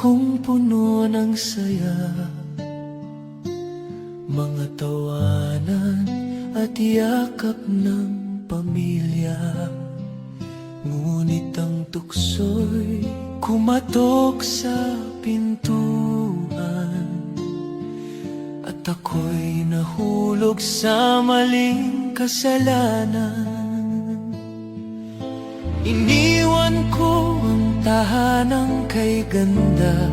kong puno ng saya, mga tawanan at yakap ng pamilya. Ngunit ang tukso'y kumatok sa pintuan, at ako'y nahulog sa maling kasalanan. Iniwan ko ang tahanang kay ganda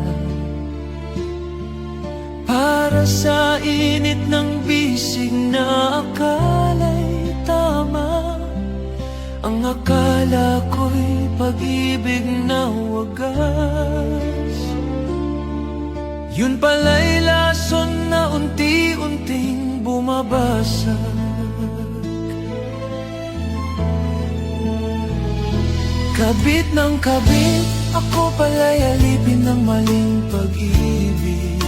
para sa init ng bisig na akala'y tama. Ang akala ko'y pag-ibig na wagas, yun pala'y lason na unti-unting bumabasag. Kabit ng kabit, ako pala'y alipin ng maling pag-ibig.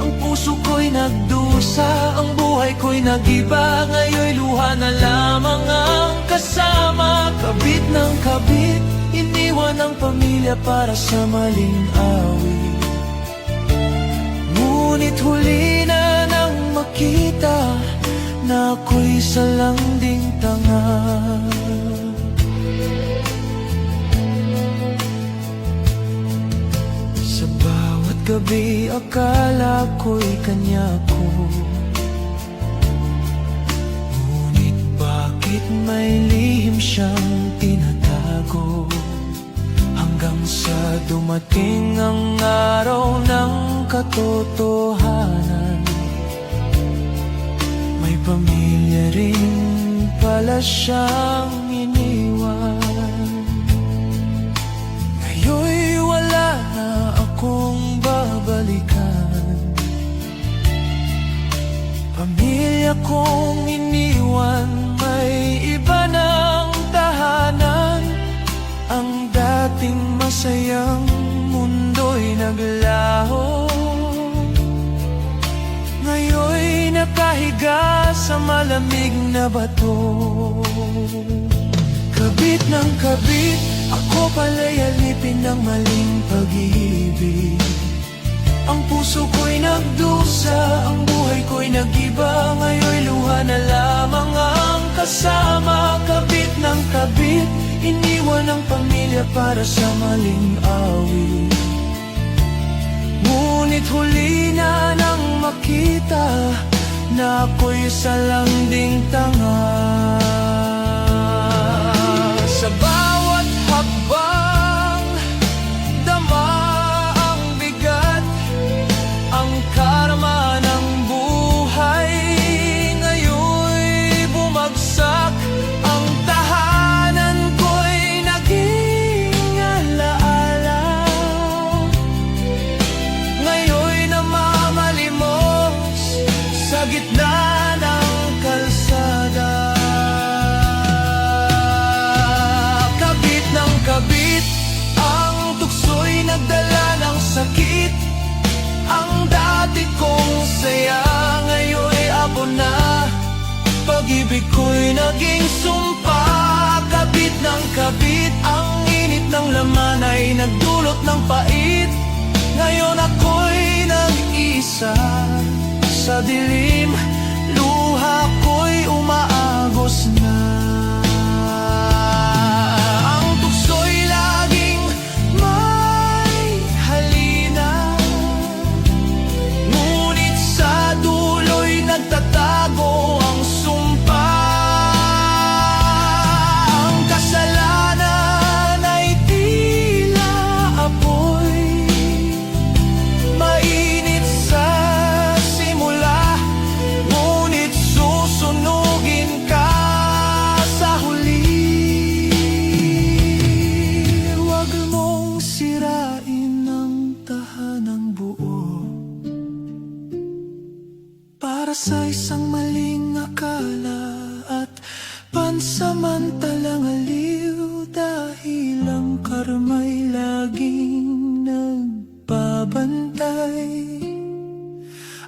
Ang puso ko'y nagdusa, ang buhay ko'y nag-iba. Ngayon'y luha na lamang ang kasama. Kabit ng kabit, iniwan ang pamilya para sa maling awit. Ngunit huli na nang makita na ako'y salanding tanga. Sa bawat gabi akala ko'y kanya ko, ngunit bakit may lihim siyang tinatago? Hanggang sa dumating ang araw ng katotohanan, may pamilya rin pala siyang iniwan. Ngayon'y wala na akong babalikan, pamilya kong iniwan, may iba ng tahanan. Ang dating masayang mundo'y naglaho, ngayon'y nakahiga sa malamig na bato. Kabit ng kabit, ako pala'y alipin ng maling pag-ibig. Ang puso ko'y nagdusa, ang buhay ko'y nag-iba. Ngayon'y luha na lamang ang kasama. Kabit ng kabit, iniwan ang pamilya para sa maling awit. Ngunit huli na nang makita na ako'y salanding tanga. Sa bawat hakbang, dama ang bigat, ang karma ng buhay. Ngayon'y bumagsak, ang tahanan ko'y naging alaala. Ngayon'y namamalimos sa gitna ng kalsada. Kabit ng kabit, ang tukso'y nagdala ng sakit. Ang dati kong saya, ngayon'y abo na. Pag-ibig ko'y naging sumpa. Kabit ng kabit, ang init ng laman ay nagdulot ng pait. Ngayon ako'y nag-isa sa dilim, luha ko'y umaagos na. Ang tukso'y laging may halina, ngunit sa dulo'y nagtatago ang sumpa. Ang kasalanan ay tila apoy, mainit sa simula, ngunit susunugin ka sa huli. Huwag mong sirain ang tahanang buo para sa isang maling akala at pansamantalang aliw. Dahil ang karma'y laging nagbabantay,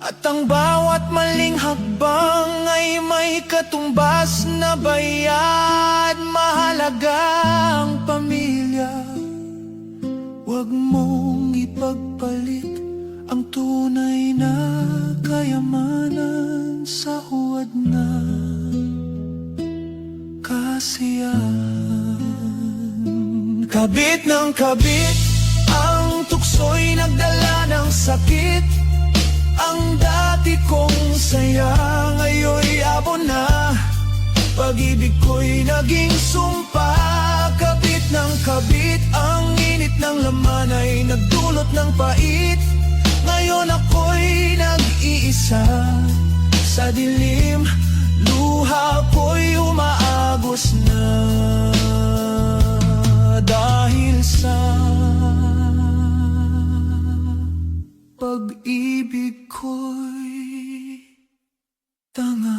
at ang bawat maling hakbang ay may katumbas na bayad. Mahalaga ang pamilya, huwag mong ipag Kabit ng kabit, ang tukso'y nagdala ng sakit. Ang dati kong saya, ngayon'y abo na. Pag-ibig ko'y naging sumpa. Kabit ng kabit, ang init ng laman ay nagdulot ng pait. Ngayon ako'y nag-iisa sa dilim, luha ko'y umaagos na. Dahil sa pag-ibig ko'y tanga.